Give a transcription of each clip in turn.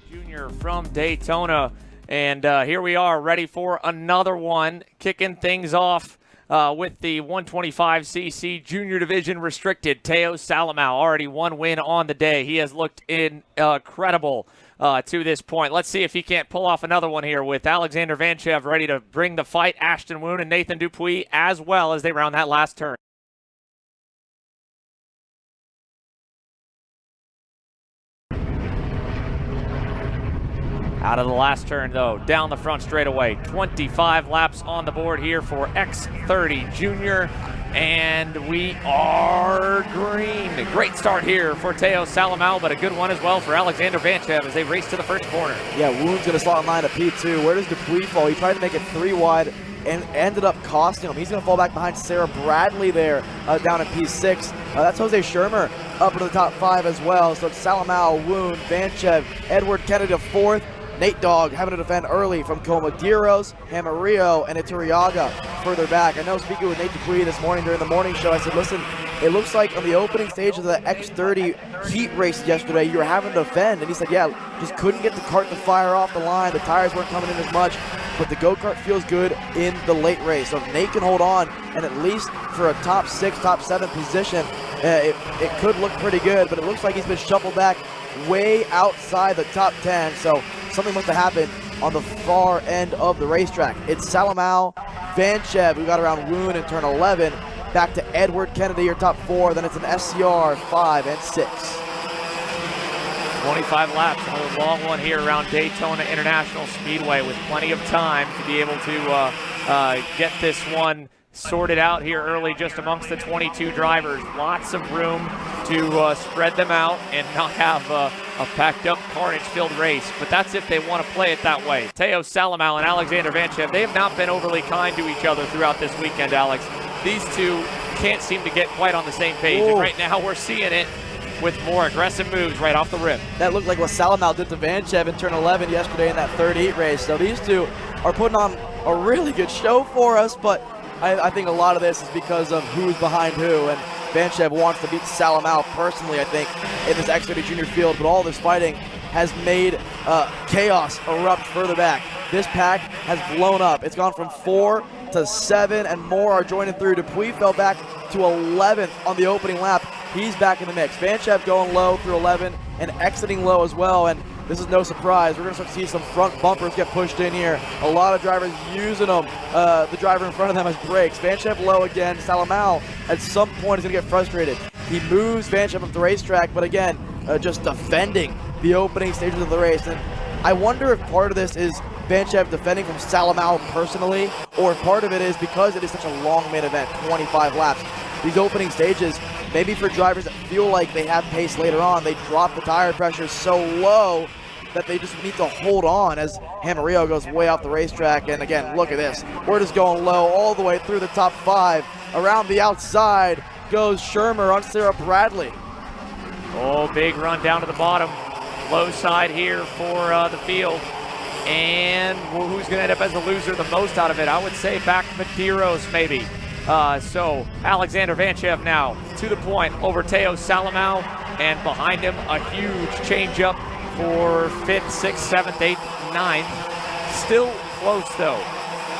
Junior from Daytona, and here we are ready for another one, kicking things off with the 125cc Junior Division Restricted. THEOsalomao already one win on the day. He has looked incredible to this point. Let's see if he can't pull off another one here with Alexander Vanchev ready to bring the fight. Ashton Woon and Nathan Dupuis as well as they round that last turn. Out of the last turn, though, down the front straightaway. 25 laps on the board here for X30 Junior, and we are green. A great start here for THEOsalomao, but a good one as well for Alexander Vanchev as they race to the first corner. Yeah, Woon's going to slot in line at P2. Where does Dupuis fall? He tried to make it 3 wide and ended up costing him. He's going to fall back behind Sarah Bradley there down in P6. That's Jose Shermer up into the top 5 as well. So it's Salomao, Woon, Vanchev, Edward Kennedy to 4th. Nate Dogg having to defend early from Comadeiros, Hamarillo, and Iturriaga further back. I know speaking with Nate Dupuis this morning during the morning show, I said, listen, it looks like on the opening stage of the X30 heat race yesterday, you were having to defend. And he said, yeah, just couldn't get the kart to fire off the line. The tires weren't coming in as much, but the go-kart feels good in the late race. So if Nate can hold on, and at least for a top 6, top 7 position, it could look pretty good, but it looks like he's been shuffled back way outside the top 10, so something must have happened on the far end of the racetrack. It's Salomao, Vanchev, who got around Woon in turn 11, back to Edward Kennedy, your top 4, then it's an SCR 5 and 6. 25 laps, another long one here around Daytona International Speedway with plenty of time to be able to get this one sorted out here early just amongst the 22 drivers. Lots of room to spread them out and not have a packed up carnage-filled race, but that's if they want to play it that way. THEOsalomao and Alexander Vanchev, they have not been overly kind to each other throughout this weekend, Alex. These two can't seem to get quite on the same page, and right now we're seeing it with more aggressive moves right off the rip. That looked like what Salomao did to Vanchev in turn 11 yesterday in that third heat race. So these two are putting on a really good show for us, but I think a lot of this is because of who's behind who, and Vanchev wants to beat Salomao personally, I think, in this X30 Junior field, but all this fighting has made chaos erupt further back. This pack has blown up. It's gone from 4 to 7, and more are joining through. Dupuis fell back to 11th on the opening lap. He's back in the mix. Vanchev going low through 11 and exiting low as well, and this is no surprise. We're going to start to see some front bumpers get pushed in here. A lot of drivers using them. The driver in front of them has brakes. Vanchev low again. Salomao at some point is going to get frustrated. He moves Vanchev up the racetrack, but again, just defending the opening stages of the race. And I wonder if part of this is Vanchev defending from Salomao personally, or if part of it is because it is such a long main event, 25 laps. These opening stages, maybe for drivers that feel like they have pace later on, they drop the tire pressure so low that they just need to hold on as Hamarillo goes way off the racetrack. And again, look at this. We're just going low all the way through the top 5. Around the outside goes Shermer on Sarah Bradley. Oh, big run down to the bottom. Low side here for the field. And who's going to end up as a loser the most out of it? I would say back Medeiros maybe. So Alexander Vanchev now to the point over THEOsalomao, and behind him a huge changeup for 5th, 6th, 7th, 8th, 9th. Still close though.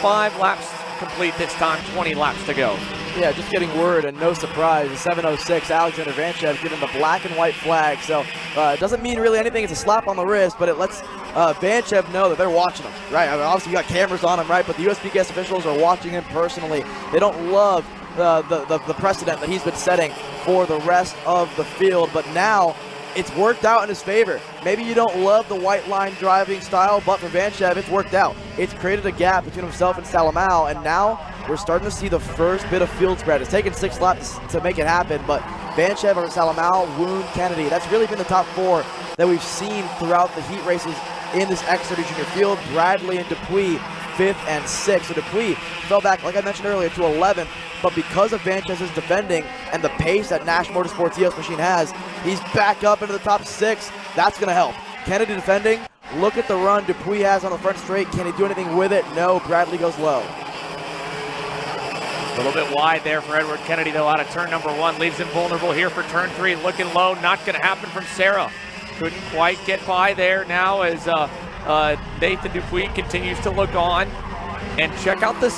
5 laps complete this time, 20 laps to go. Yeah, just getting word, and no surprise, the 7:06 Alexander Vanchev given the black and white flag. So it doesn't mean really anything. It's a slap on the wrist, but it lets Vanchev know that they're watching him, right? I mean, obviously, you got cameras on him, right? But the USPS officials are watching him personally. They don't love the precedent that he's been setting for the rest of the field, but now it's worked out in his favor. Maybe you don't love the white line driving style, but for Vanchev, it's worked out. It's created a gap between himself and Salomao, and now we're starting to see the first bit of field spread. It's taken 6 laps to make it happen, but Vanchev over Salomao, Woon, Kennedy, that's really been the top 4 that we've seen throughout the heat races in this X30 Junior field. Bradley and Dupuis, 5th and 6th. So Dupuis fell back, like I mentioned earlier, to 11th, but because of Vanchez's defending and the pace that Nash Motorsports EOS machine has, he's back up into the top 6. That's going to help. Kennedy defending. Look at the run Dupuis has on the front straight. Can he do anything with it? No. Bradley goes low. A little bit wide there for Edward Kennedy, though, out of turn number 1. Leaves him vulnerable here for turn 3. Looking low. Not going to happen from Sarah. couldn't quite get by there now as Nathan Dupuis continues to look on. And check out the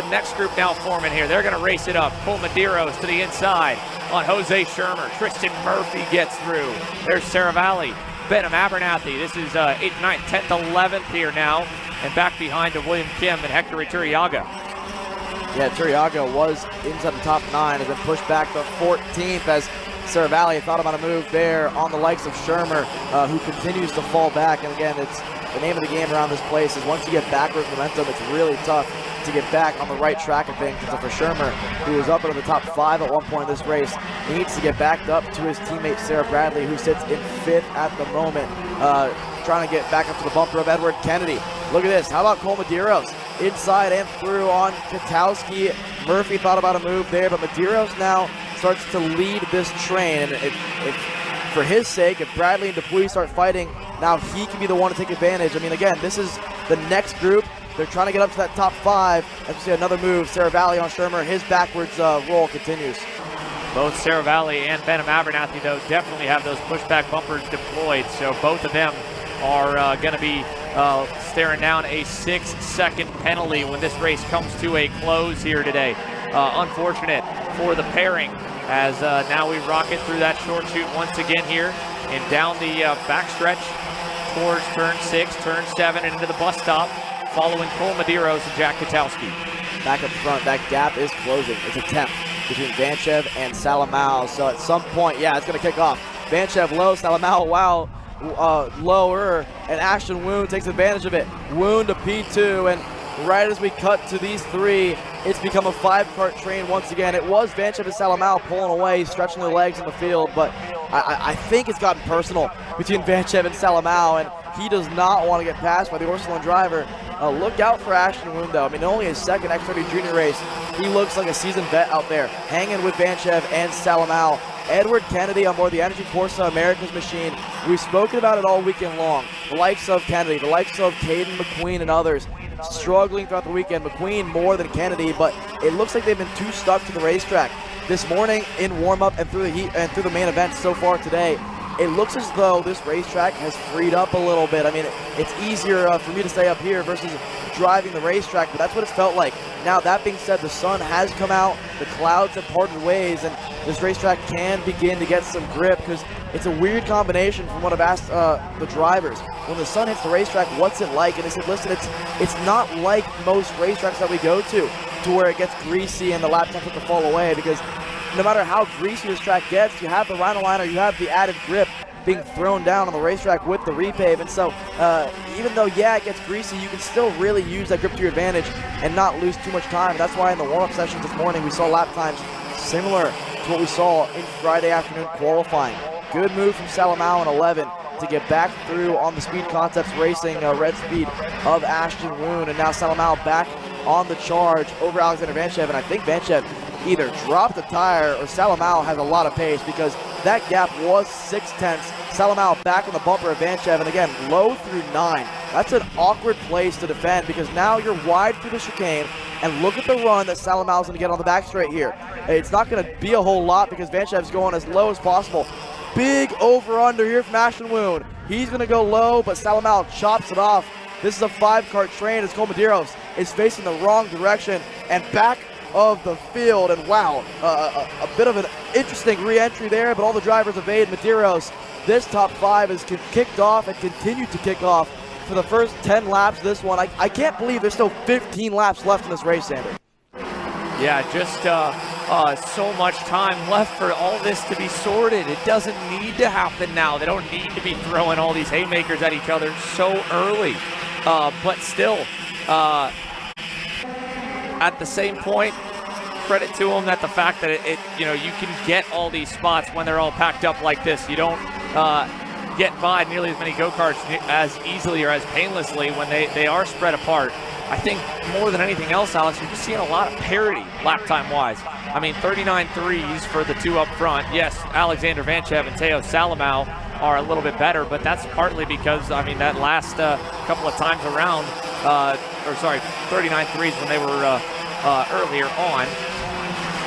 next group now forming here. They're going to race it up. Cole Medeiros to the inside on Jose Shermer. Tristan Murphy gets through. There's Sarah Valley, Benham Abernathy. This is 8th, 9th, 10th, 11th here now. And back behind to William Kim and Hector Iturriaga. Yeah, Iturriaga was inside the top 9, has been pushed back to 14th as Sarah Valley thought about a move there on the likes of Shermer, who continues to fall back. And again, it's the name of the game around this place is once you get backwards momentum, it's really tough to get back on the right track of things. And so for Shermer, who was up into the top 5 at one point in this race, needs to get backed up to his teammate Sarah Bradley, who sits in 5th at the moment, trying to get back up to the bumper of Edward Kennedy. Look at this. How about Cole Medeiros? Inside and through on Katowski. Murphy thought about a move there, but Medeiros now starts to lead this train. And if for his sake, if Bradley and Dupuis start fighting, now he can be the one to take advantage. I mean, again, this is the next group. They're trying to get up to that top 5. As we see another move, Sarah Valley on Shermer. His backwards roll continues. Both Sarah Valley and Benham Abernathy, though, definitely have those pushback bumpers deployed. So both of them are going to be staring down a 6-second penalty when this race comes to a close here today. Unfortunate for the pairing as now we rocket through that short chute once again here and down the backstretch towards turn 6, turn 7, and into the bus stop, following Cole Medeiros and Jack Katowski. Back up front, that gap is closing. It's a 10th between Vanchev and Salomao. So at some point, yeah, it's going to kick off. Vanchev low, Salomao, wow, lower, and Ashton Woon takes advantage of it. Woon to P2, and right as we cut to these 3, it's become a 5-cart train once again. It was Vanchev and Salomao pulling away, stretching their legs in the field, but I think it's gotten personal between Vanchev and Salomao, and he does not want to get passed by the Ursuline driver. Look out for Ashton Woon, though. I mean, only his second X30 junior race. He looks like a seasoned vet out there, hanging with Vanchev and Salomao. Edward Kennedy on board the Energy Corsa America's machine. We've spoken about it all weekend long. The likes of Kennedy, the likes of Caden McQueen and others struggling throughout the weekend. McQueen more than Kennedy, but it looks like they've been too stuck to the racetrack. This morning in warm-up and through the heat and through the main event so far today, it looks as though this racetrack has freed up a little bit. I mean, it's easier for me to stay up here versus driving the racetrack, but that's what it's felt like. Now, that being said, the sun has come out, the clouds have parted ways, and this racetrack can begin to get some grip because it's a weird combination from what I've asked the drivers. When the sun hits the racetrack, what's it like? And they said, listen, it's not like most racetracks that we go to where it gets greasy and the lap times have to fall away, because no matter how greasy this track gets, you have the Rhinoliner, you have the added grip being thrown down on the racetrack with the repave. And so even though, yeah, it gets greasy, you can still really use that grip to your advantage and not lose too much time. And that's why in the warm-up sessions this morning, we saw lap times similar to what we saw in Friday afternoon qualifying. Good move from Salomao in 11 to get back through on the Speed Concepts Racing red speed of Ashton Woon. And now Salomao back on the charge over Alexander Vanchev. And I think Vanchev either dropped the tire or Salomao has a lot of pace, because that gap was 6/10. Salomao back on the bumper of Vanchev, and again, low through 9. That's an awkward place to defend, because now you're wide through the chicane, and look at the run that Salomao's going to get on the back straight here. It's not going to be a whole lot because Vanchev's going as low as possible. Big over-under here from Ashton Woon. He's going to go low, but Salomao chops it off. This is a 5-cart train as Cole Medeiros is facing the wrong direction and back of the field. And wow, a bit of an interesting re-entry there, but all the drivers evade Medeiros. This top 5 is kicked off and continued to kick off for the first 10 laps. This one, I can't believe there's still 15 laps left in this race, Sander. Yeah, just so much time left for all this to be sorted. It doesn't need to happen now. They don't need to be throwing all these haymakers at each other so early. But still, at the same point, credit to them that the fact that you can get all these spots when they're all packed up like this. You don't get by nearly as many go-karts as easily or as painlessly when they are spread apart. I think more than anything else, Alex, you're just seeing a lot of parity lap time-wise. I mean, 39.3s for the two up front. Yes, Alexander Vanchev and Theo Salomao are a little bit better, but that's partly because, I mean, that last couple of times around, 39.3s when they were earlier on.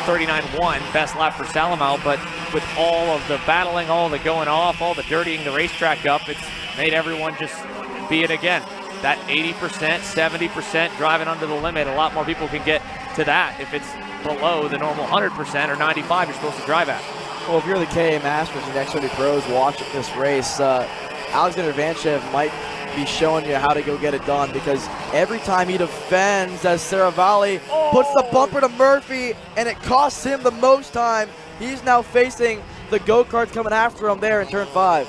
39.1, best lap for Salomao, but with all of the battling, all the going off, all the dirtying the racetrack up, it's made everyone just be it again. That 80%, 70% driving under the limit, a lot more people can get to that if it's below the normal 100% or 95 you're supposed to drive at. Well, if you're the KA Masters and the Xfinity Pros watching this race, Alexander Vanchev might be showing you how to go get it done, because every time he defends as Saravalli puts the bumper to Murphy and it costs him the most time, he's now facing the go-karts coming after him there in turn 5.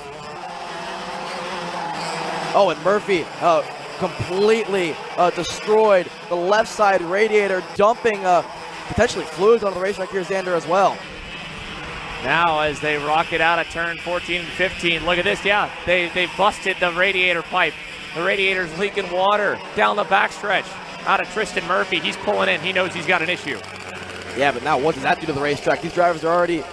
Oh, and Murphy completely destroyed the left side radiator, dumping potentially fluids on the racetrack here, Xander, as well. Now as they rocket out of turn 14 and 15, look at this, yeah, they busted the radiator pipe. The radiator's leaking water down the backstretch. Out of Tristan Murphy, he's pulling in, he knows he's got an issue. Yeah, but now what does that do to the racetrack? These drivers are already,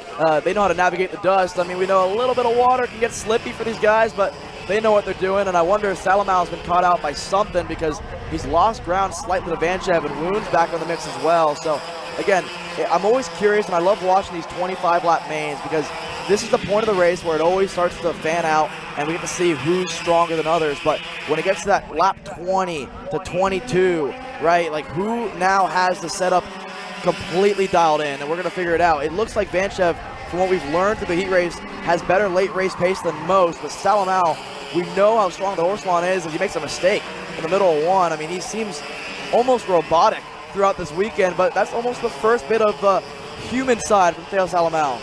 they know how to navigate the dust. I mean, we know a little bit of water can get slippy for these guys, but they know what they're doing, and I wonder if Salomao's been caught out by something, because he's lost ground slightly to Vanchev, and Woon's back on the mix as well. So, again, I'm always curious, and I love watching these 25-lap mains, because this is the point of the race where it always starts to fan out, and we get to see who's stronger than others. But when it gets to that lap 20 to 22, right, like who now has the setup completely dialed in, and we're going to figure it out. It looks like Vanchev, from what we've learned through the heat race, has better late race pace than most, but Salomao, we know how strong the horse lawn is. If he makes a mistake in the middle of one, I mean, he seems almost robotic throughout this weekend, but that's almost the first bit of human side from Theo Salomao.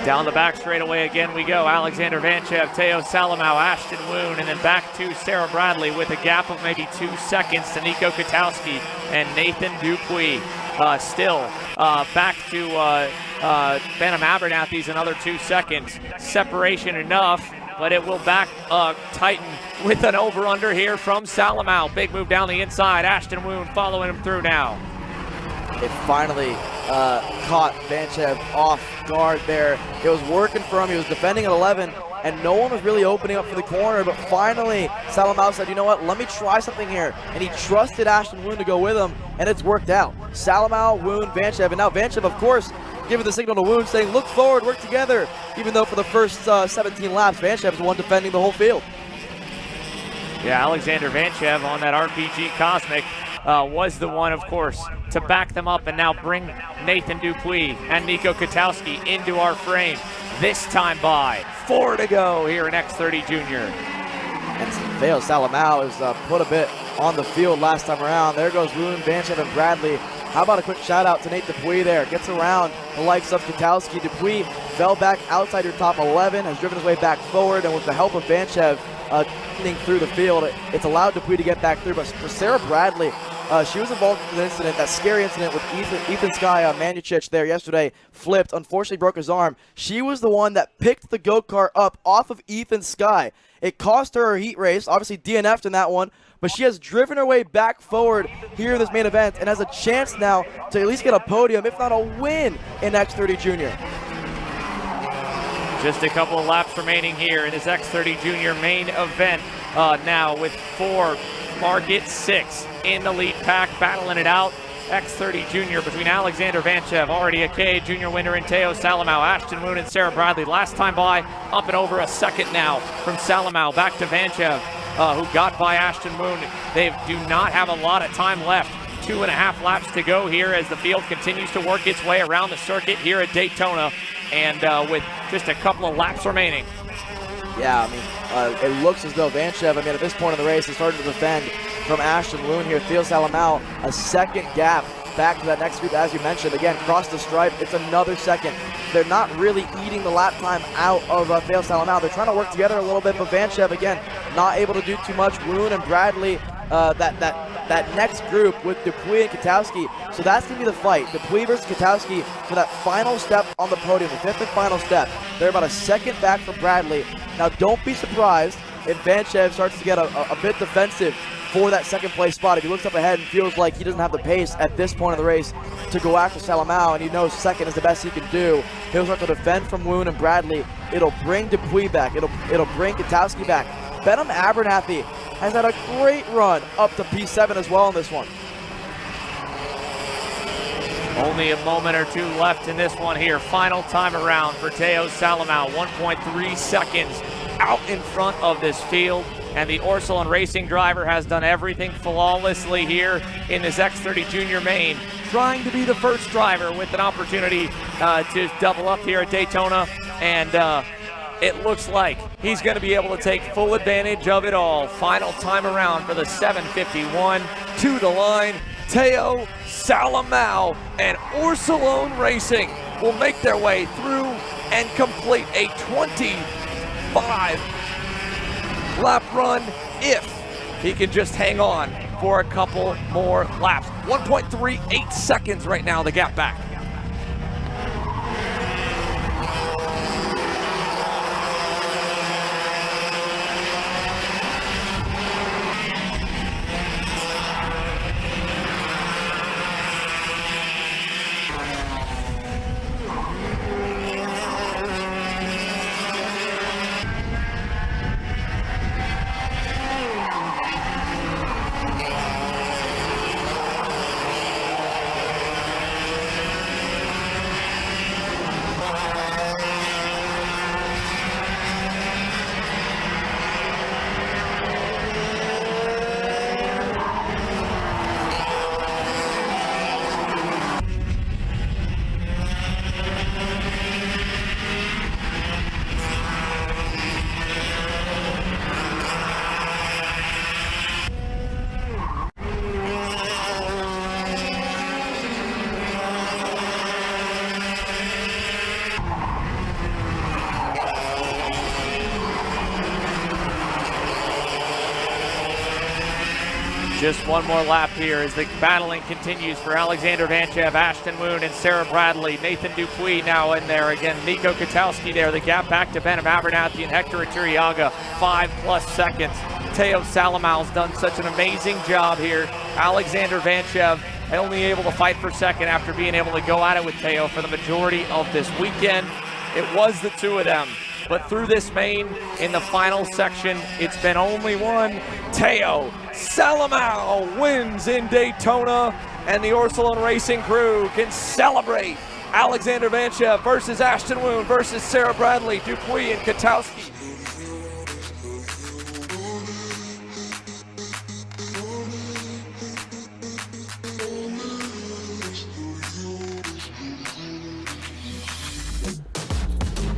Down the back straightaway again we go. Alexander Vanchev, Theo Salomao, Ashton Woon, and then back to Sarah Bradley with a gap of maybe 2 seconds to Nico Katowski and Nathan Dupuis. Still back to Phantom Abernathy's another 2 seconds. Separation enough, but it will back tighten with an over-under here from Salomao. Big move down the inside. Ashton Woon following him through now. It finally caught Vanchev off guard there. It was working for him. He was defending at 11, and no one was really opening up for the corner, but finally Salomao said, you know what, let me try something here, and he trusted Ashton Woon to go with him, and it's worked out. Salomao, Woon, Vanchev, and now Vanchev, of course, giving the signal to Woon, saying, look forward, work together, even though for the first 17 laps, Vanchev is the one defending the whole field. Yeah, Alexander Vanchev on that RPG Cosmic was the one, of course, to back them up and now bring Nathan Dupuis and Nico Katowski into our frame. This time by 4 to go here in X30 Junior. And Theo Salomao has put a bit on the field last time around. There goes Woon, Vanchev, and Bradley. How about a quick shout out to Nate Dupuis there? Gets around the likes of Katowski. Dupuis fell back outside your top 11, has driven his way back forward, and with the help of Vanchev through the field, it's allowed Dupuis to get back through. But for Sarah Bradley, she was involved in an incident, that scary incident with Ethan Sky Manuchich there yesterday, flipped, unfortunately broke his arm. She was the one that picked the go-kart up off of Ethan Sky. It cost her heat race, obviously DNF'd in that one, but she has driven her way back forward here in this main event and has a chance now to at least get a podium, if not a win, in X30 Junior. Just a couple of laps remaining here in this X30 Junior main event now with 4, Market 6 in the lead pack, battling it out. X30 Junior between Alexander Vanchev, already a KA Junior winner, and Theo Salomao, Ashton Woon, and Sarah Bradley. Last time by, up and over a second now from Salomao. Back to Vanchev, who got by Ashton Woon. They do not have a lot of time left. 2.5 laps to go here as the field continues to work its way around the circuit here at Daytona, and with just a couple of laps remaining. Yeah, I mean, it looks as though Vanchev, I mean, at this point in the race, is starting to defend from Ashton Woon here. Theo Salomao, a second gap back to that next group, as you mentioned. Again, cross the stripe, it's another second. They're not really eating the lap time out of Theo Salomao. They're trying to work together a little bit, but Vanchev, again, not able to do too much. Woon and Bradley, that next group with Dupuis and Katowski. So that's going to be the fight. Dupuis versus Katowski for that final step on the podium, the 5th and final step. They're about a second back from Bradley. Now, don't be surprised if Vanchev starts to get a bit defensive for that second place spot. If he looks up ahead and feels like he doesn't have the pace at this point of the race to go after Salomao, and he knows second is the best he can do, he'll start to defend from Woon and Bradley. It'll bring Dupuis back. It'll bring Katowski back. Phantom Abernathy has had a great run up to P7 as well in this one. Only a moment or two left in this one here. Final time around for theosalomao. 1.3 seconds out in front of this field. And the Orsilon Racing driver has done everything flawlessly here in this X30 Junior main, trying to be the first driver with an opportunity to double up here at Daytona. And it looks like he's going to be able to take full advantage of it all. Final time around for the 751 to the line. theosalomao and Orsilon Racing will make their way through and complete a 25 lap run if he can just hang on for a couple more laps. 1.38 seconds right now, the gap back. Just one more lap here as the battling continues for Alexander Vanchev, Ashton Moon, and Sarah Bradley. Nathan Dupuis now in there again. Nico Katowski there. The gap back to Ben Abernathy and Hector Iturriaga. 5+ seconds. theosalomao's done such an amazing job here. Alexander Vanchev only able to fight for second after being able to go at it with Theo for the majority of this weekend. It was the two of them. But through this main, in the final section, it's been only one. theosalomao wins in Daytona, and the Orsilon Racing crew can celebrate. Alexander Vanchev versus Ashton Woon versus Sarah Bradley, Dupuis, and Katowski.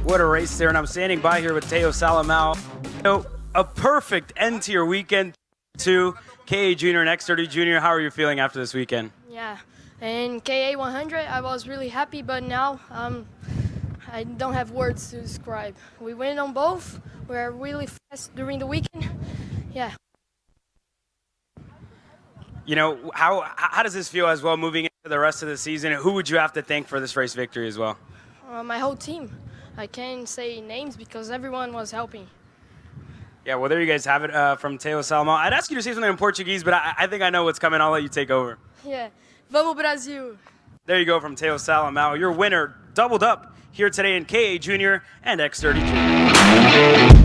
What a race there, and I'm standing by here with theosalomao. You know, a perfect end to your weekend to KA Junior and X30 Junior. How are you feeling after this weekend? Yeah, in KA 100 I was really happy, but now I don't have words to describe. We went on both. We were really fast during the weekend. Yeah. You know, how does this feel as well moving into the rest of the season? Who would you have to thank for this race victory as well? My whole team. I can't say names because everyone was helping. Yeah, well, there you guys have it from theosalomao. I'd ask you to say something in Portuguese, but I think I know what's coming. I'll let you take over. Yeah. Vamos Brasil. There you go from theosalomao. Your winner doubled up here today in KA Junior and X30 Junior.